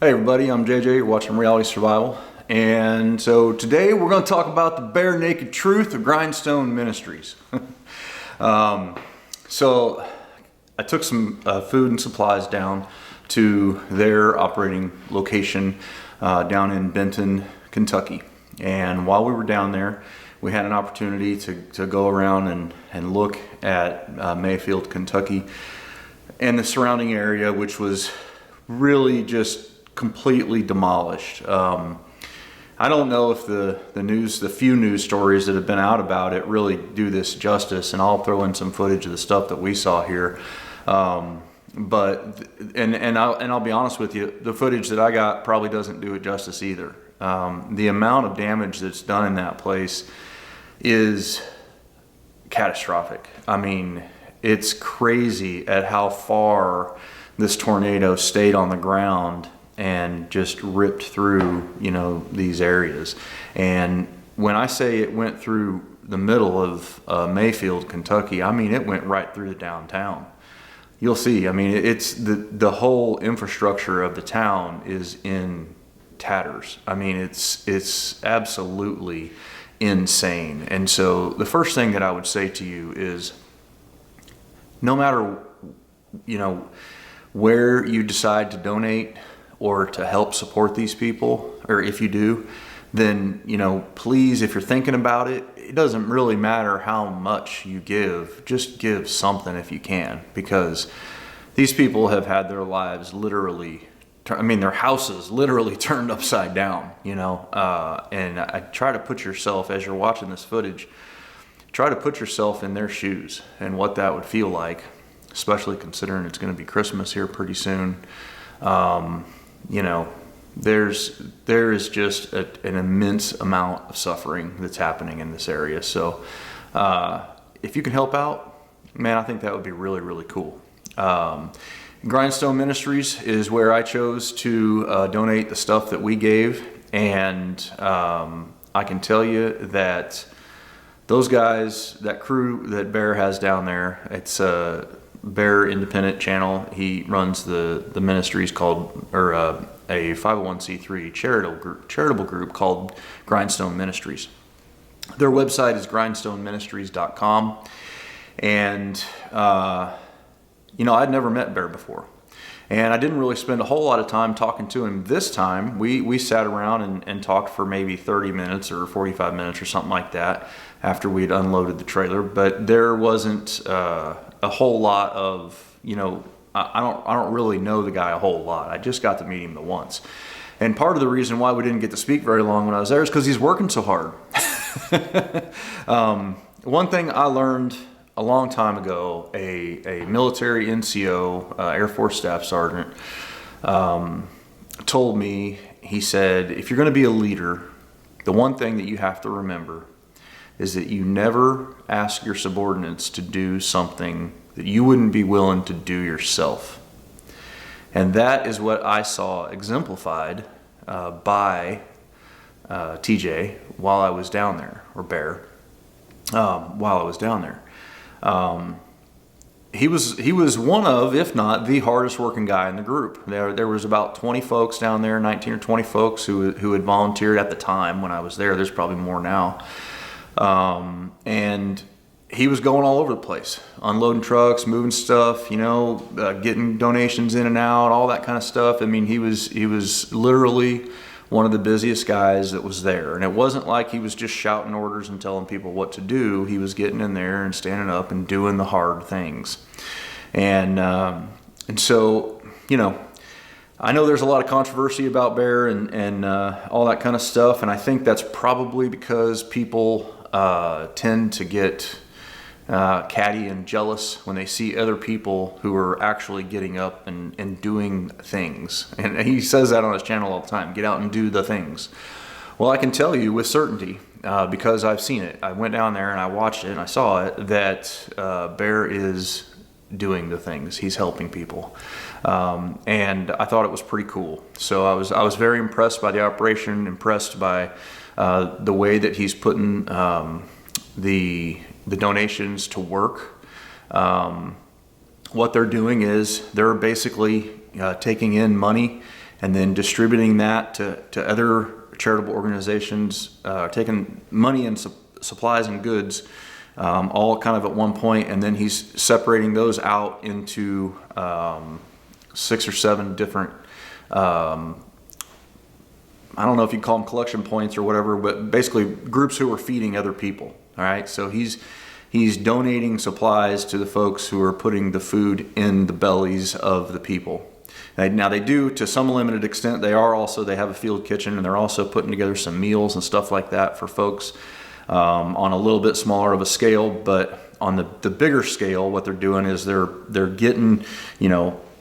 Hey everybody, I'm JJ, you're watching Reality Survival. And so today we're going to talk about the bare naked truth of Grindstone Ministries. So I took some food and supplies down to their operating location down in Benton, Kentucky. And while we were down there, we had an opportunity to go around and look at Mayfield, Kentucky and the surrounding area, which was really just completely demolished. I don't know if the few news stories that have been out about it really do this justice, and I'll throw in some footage of the stuff that we saw here. But I'll be honest with you, the footage that I got probably doesn't do it justice either. The amount of damage that's done in that place is catastrophic. I mean, it's crazy at how far this tornado stayed on the ground and just ripped through, these areas. And when I say it went through the middle of Mayfield, Kentucky, I mean it went right through the downtown. You'll see. I mean, it's the whole infrastructure of the town is in tatters. I mean, it's absolutely insane. And so the first thing that I would say to you is, no matter where you decide to donate or to help support these people, or if you do, then please, if you're thinking about it, it doesn't really matter how much you give, just give something if you can, because these people have had their lives literally, their houses literally turned upside down, and I try to put yourself, as you're watching this footage, try to put yourself in their shoes and what that would feel like, especially considering it's going to be Christmas here pretty soon. There is just an immense amount of suffering that's happening in this area. So if you can help out, man, I think that would be really, really cool. Grindstone Ministries is where I chose to donate the stuff that we gave. And I can tell you that those guys, that crew that Bear has down there, it's a Bear Independent channel. He runs the Ministries called, a 501c3 charitable group called Grindstone Ministries. Their website is grindstoneministries.com. And, I'd never met Bear before. And I didn't really spend a whole lot of time talking to him this time. We sat around and talked for maybe 30 minutes or 45 minutes or something like that after we'd unloaded the trailer. But there wasn't a whole lot of, I don't really know the guy a whole lot. I just got to meet him the once. And part of the reason why we didn't get to speak very long when I was there is because he's working so hard. One thing I learned a long time ago, a military NCO, Air Force Staff Sergeant, told me, he said, if you're going to be a leader, the one thing that you have to remember is that you never ask your subordinates to do something that you wouldn't be willing to do yourself. And that is what I saw exemplified by TJ while I was down there, or Bear, while I was down there. He was one of, if not the hardest working guy in the group. There was about 20 folks down there, 19 or 20 folks who had volunteered at the time when I was there. There's probably more now. And he was going all over the place, unloading trucks, moving stuff, getting donations in and out, all that kind of stuff. I mean, he was literally one of the busiest guys that was there. And it wasn't like he was just shouting orders and telling people what to do. He was getting in there and standing up and doing the hard things. And so, I know there's a lot of controversy about Bear and all that kind of stuff. And I think that's probably because people tend to get catty and jealous when they see other people who are actually getting up and doing things. And he says that on his channel all the time, get out and do the things. Well, I can tell you with certainty, because I've seen it. I went down there and I watched it and I saw it, that Bear is doing the things. He's helping people. And I thought it was pretty cool. So I was very impressed by the operation, impressed by the way that he's putting the donations to work. What they're doing is they're basically taking in money and then distributing that to other charitable organizations, taking money and supplies and goods, all kind of at one point, and then he's separating those out into 6 or 7 different, I don't know if you call them collection points or whatever, but basically groups who are feeding other people. All right, so he's donating supplies to the folks who are putting the food in the bellies of the people. Now they do, to some limited extent, they have a field kitchen, and they're also putting together some meals and stuff like that for folks on a little bit smaller of a scale. But on the bigger scale, what they're doing is they're getting,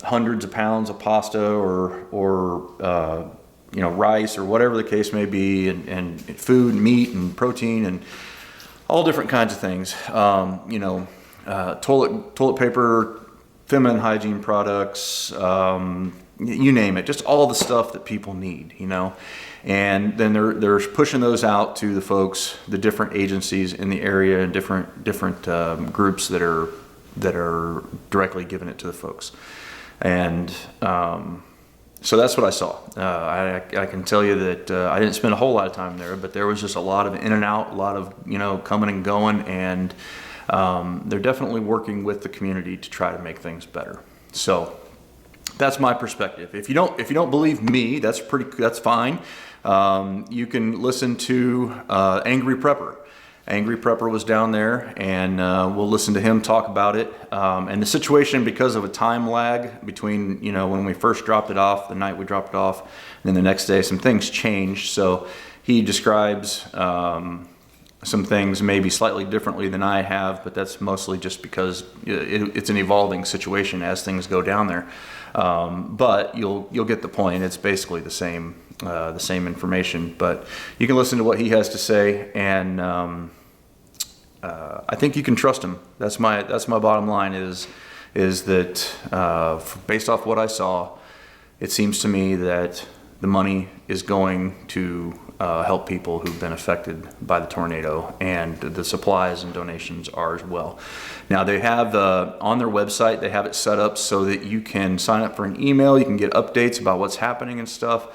hundreds of pounds of pasta or rice or whatever the case may be, and food, meat, and protein, and all different kinds of things. Toilet paper, feminine hygiene products, you name it, just all the stuff that people need, And then they're pushing those out to the folks, the different agencies in the area, and different groups that are directly giving it to the folks. And so that's what I saw. I can tell you that I didn't spend a whole lot of time there, but there was just a lot of in and out, a lot of coming and going, and they're definitely working with the community to try to make things better. So that's my perspective. If you don't believe me, that's fine. You can listen to Angry Prepper. Angry Prepper was down there, and we'll listen to him talk about it. And the situation, because of a time lag between, when we first dropped it off, the night we dropped it off, and then the next day, some things changed. So he describes some things maybe slightly differently than I have, but that's mostly just because it's an evolving situation as things go down there. But you'll get the point. It's basically the same information, but you can listen to what he has to say, and I think you can trust him. That's my bottom line is that based off what I saw, it seems to me that the money is going to help people who've been affected by the tornado, and the supplies and donations are as well. Now they have on their website, they have it set up so that you can sign up for an email, you can get updates about what's happening and stuff.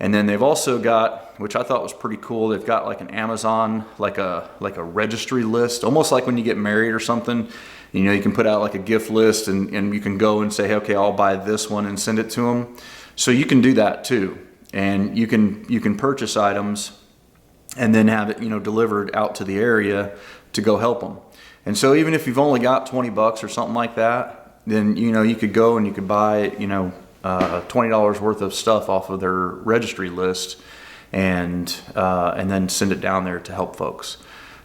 And then they've also got, which I thought was pretty cool, they've got like an Amazon, like a registry list, almost like when you get married or something. You can put out like a gift list, and you can go and say, hey, okay, I'll buy this one and send it to them. So you can do that too. And you can purchase items and then have it, delivered out to the area to go help them. And so even if you've only got $20 or something like that, then, you could go and you could buy, $20 worth of stuff off of their registry list, and then send it down there to help folks.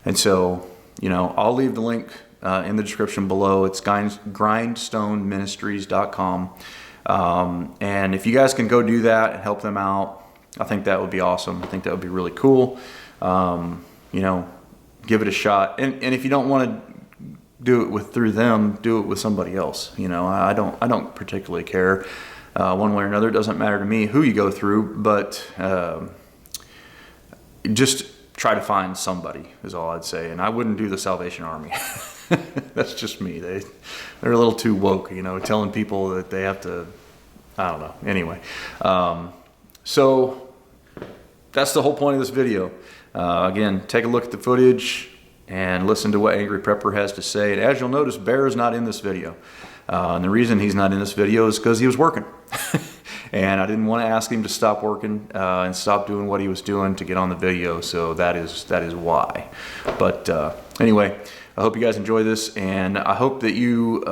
And so, I'll leave the link in the description below. It's grindstoneministries.com. And if you guys can go do that and help them out, I think that would be awesome. I think that would be really cool. Give it a shot. And if you don't want to do it through them, do it with somebody else. I don't particularly care. One way or another, it doesn't matter to me who you go through, but just try to find somebody is all I'd say. And I wouldn't do the Salvation Army. That's just me. They're a little too woke, telling people that they have to, I don't know. Anyway, so that's the whole point of this video. Again, take a look at the footage and listen to what Angry Prepper has to say. And as you'll notice, Bear is not in this video. And the reason he's not in this video is because he was working. And I didn't want to ask him to stop working and stop doing what he was doing to get on the video. So that is why. But anyway, I hope you guys enjoy this, and I hope that you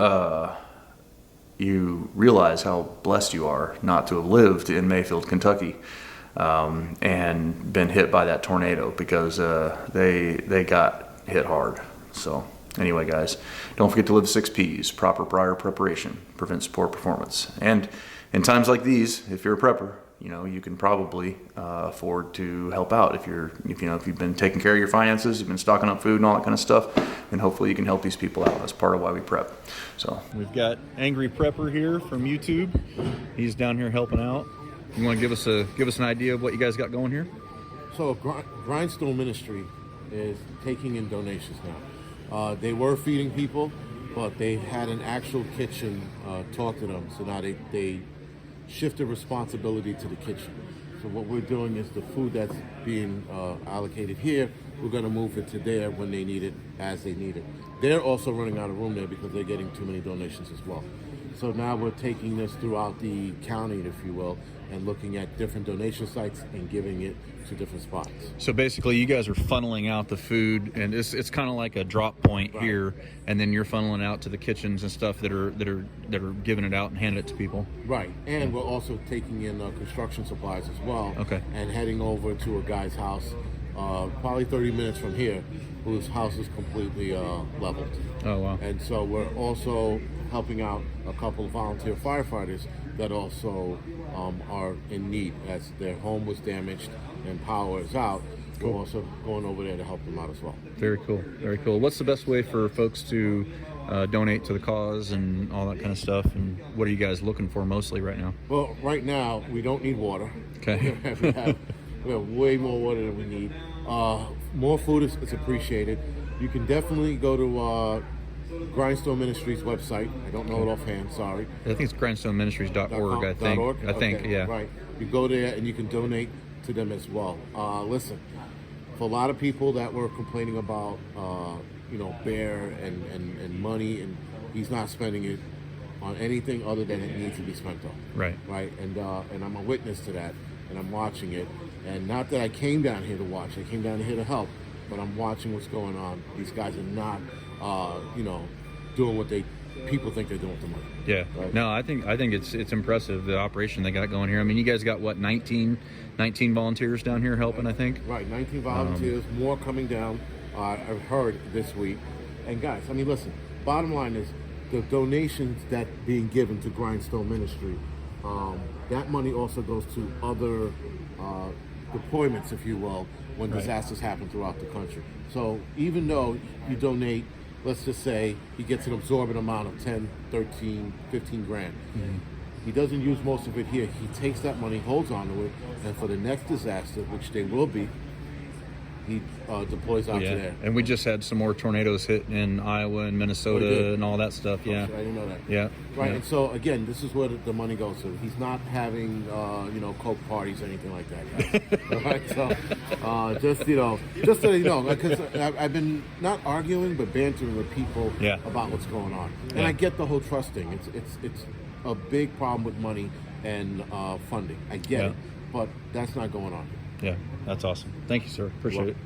realize how blessed you are not to have lived in Mayfield, Kentucky, and been hit by that tornado, because they got hit hard. So anyway, guys, don't forget to live 6 P's. Proper prior preparation prevents poor performance. And in times like these, if you're a prepper, you can probably afford to help out if you've been taking care of your finances, you've been stocking up food and all that kind of stuff, and hopefully you can help these people out. That's part of why we prep. So we've got Angry Prepper here from YouTube. He's down here helping out. You want to give us an idea of what you guys got going here? So Grindstone Ministry is taking in donations now. They were feeding people, but they had an actual kitchen talk to them. So now they shifted responsibility to the kitchen. So what we're doing is the food that's being allocated here, we're going to move it to there when they need it, as they need it. They're also running out of room there because they're getting too many donations as well. So now we're taking this throughout the county, if you will, and looking at different donation sites and giving it to different spots. So basically, you guys are funneling out the food, and it's kind of like a drop point Right. here, and then you're funneling out to the kitchens and stuff that are giving it out and handing it to people. Right, and we're also taking in construction supplies as well. Okay. And heading over to a guy's house, probably 30 minutes from here, whose house is completely leveled. Oh wow. And so we're also helping out a couple of volunteer firefighters that also are in need, as their home was damaged and power is out. Cool. We're also going over there to help them out as well. Very cool. Very cool. What's the best way for folks to donate to the cause and all that kind of stuff? And what are you guys looking for mostly right now? Well, right now, we don't need water. Okay. we have way more water than we need. More food is appreciated. You can definitely go to Grindstone Ministries website. I don't know it offhand, sorry. I think it's grindstoneministries.org. I think. .org? I think. Okay, Yeah. Right. You go there and you can donate to them as well. Listen, for a lot of people that were complaining about, Bear and money, and he's not spending it on anything other than it needs to be spent on. Right. Right. And I'm a witness to that, and I'm watching it. And not that I came down here to watch. I came down here to help, but I'm watching what's going on. These guys are not, doing what people think they're doing with the money. Yeah. Right. No, I think it's impressive, the operation they got going here. I mean, you guys got what, 19 volunteers down here helping, I think. Right, 19 volunteers, more coming down. I've heard this week. And guys, I mean, listen. Bottom line is the donations that being given to Grindstone Ministry. That money also goes to other deployments, if you will, when Right. disasters happen throughout the country. So even though you donate, let's just say he gets an absorbent amount of 10, 13, 15 grand. Mm-hmm. He doesn't use most of it here. He takes that money, holds on to it, and for the next disaster, which they will be, he deploys out to Yeah. there. And we just had some more tornadoes hit in Iowa and Minnesota did? and all that stuff. Oh, Yeah. shit, I didn't know that. Yeah. Right, Yeah. and so again, this is where the money goes to. He's not having, coke parties or anything like that. Guys. All right, so just so you know, because I've been not arguing but bantering with people Yeah. about what's going on, and Yeah. I get the whole trust thing. It's a big problem with money and funding. I get Yeah. it, but that's not going on. Yeah. That's awesome. Thank you, sir. Appreciate it.